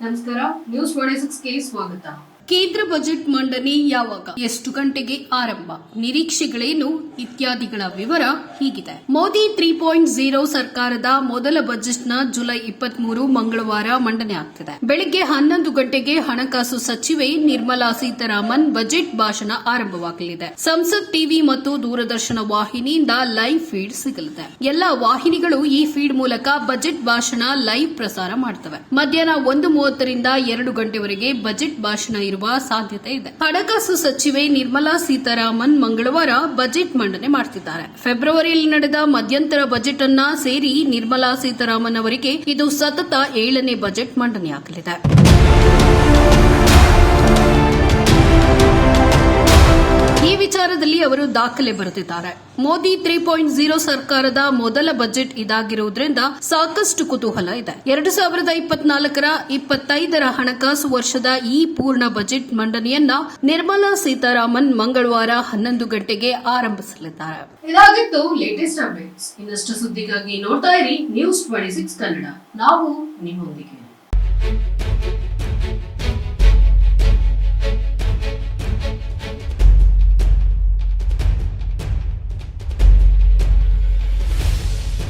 ನಮಸ್ಕಾರ, ನ್ಯೂಸ್ 26ಗೆ ಸ್ವಾಗತ. ಕೇಂದ್ರ ಬಜೆಟ್ ಮಂಡನೆ ಯಾವಾಗ, ಎಷ್ಟು ಗಂಟೆಗೆ ಆರಂಭ, ನಿರೀಕ್ಷೆಗಳೇನು ಇತ್ಯಾದಿಗಳ ವಿವರ ಹೀಗಿದೆ. ಮೋದಿ 3.0 ಸರ್ಕಾರದ ಮೊದಲ ಬಜೆಟ್ನ ಜುಲೈ 23 ಮಂಗಳವಾರ ಮಂಡನೆ ಆಗ್ತಿದೆ. ಬೆಳಗ್ಗೆ 11 ಗಂಟೆಗೆ ಹಣಕಾಸು ಸಚಿವೆ ನಿರ್ಮಲಾ ಸೀತಾರಾಮನ್ ಬಜೆಟ್ ಭಾಷಣ ಆರಂಭವಾಗಲಿದೆ. ಸಂಸತ್ ಟಿವಿ ಮತ್ತು ದೂರದರ್ಶನ ವಾಹಿನಿಯಿಂದ ಲೈವ್ ಫೀಡ್ ಸಿಗಲಿದೆ. ಎಲ್ಲಾ ವಾಹಿನಿಗಳು ಈ ಫೀಡ್ ಮೂಲಕ ಬಜೆಟ್ ಭಾಷಣ ಲೈವ್ ಪ್ರಸಾರ ಮಾಡುತ್ತವೆ. ಮಧ್ಯಾಹ್ನ 1:30 ರಿಂದ 2 ಗಂಟೆವರೆಗೆ ಬಜೆಟ್ ಭಾಷಣ ಇರುವ ಸಾಧ್ಯತೆ ಇದೆ. ಹಣಕಾಸು ಸಚಿವೆ ನಿರ್ಮಲಾ ಸೀತಾರಾಮನ್ ಮಂಗಳವಾರ ಬಜೆಟ್ ಮಂಡನೆ ಮಾಡುತ್ತಿದ್ದಾರೆ. ಫೆಬ್ರವರಿಯಲ್ಲಿ ನಡೆದ ಮಧ್ಯಂತರ ಬಜೆಟ್ ಅನ್ನ ಸೇರಿ ನಿರ್ಮಲಾ ಸೀತಾರಾಮನ್ ಅವರಿಗೆ ಇದು ಸತತ 7ನೇ ಬಜೆಟ್ ಮಂಡನೆಯಾಗಲಿದೆ. ಈ ವಿಚಾರದಲ್ಲಿ ಅವರು ದಾಖಲೆ ಬರೆದಿದ್ದಾರೆ. ಮೋದಿ 3.0 ಸರ್ಕಾರದ ಮೊದಲ ಬಜೆಟ್ ಇದಾಗಿರುವುದರಿಂದ ಸಾಕಷ್ಟು ಕುತೂಹಲ ಇದೆ. 2024-25 ಹಣಕಾಸು ವರ್ಷದ ಈ ಪೂರ್ಣ ಬಜೆಟ್ ಮಂಡನೆಯನ್ನ ನಿರ್ಮಲಾ ಸೀತಾರಾಮನ್ ಮಂಗಳವಾರ 11 ಗಂಟೆಗೆ ಆರಂಭಿಸಲಿದ್ದಾರೆ. ಇದಾಗಿತ್ತು ಲೇಟೆಸ್ಟ್ ಅಪ್ಡೇಟ್ಸ್. ಇನ್ನಷ್ಟು ಸುದ್ದಿಗಾಗಿ ನೋಡ್ತಾ ಇರಿ ನ್ಯೂಸ್ 26 ಕನ್ನಡ. ನಾವು ನಿಮ್ಮೊಂದಿಗೆ.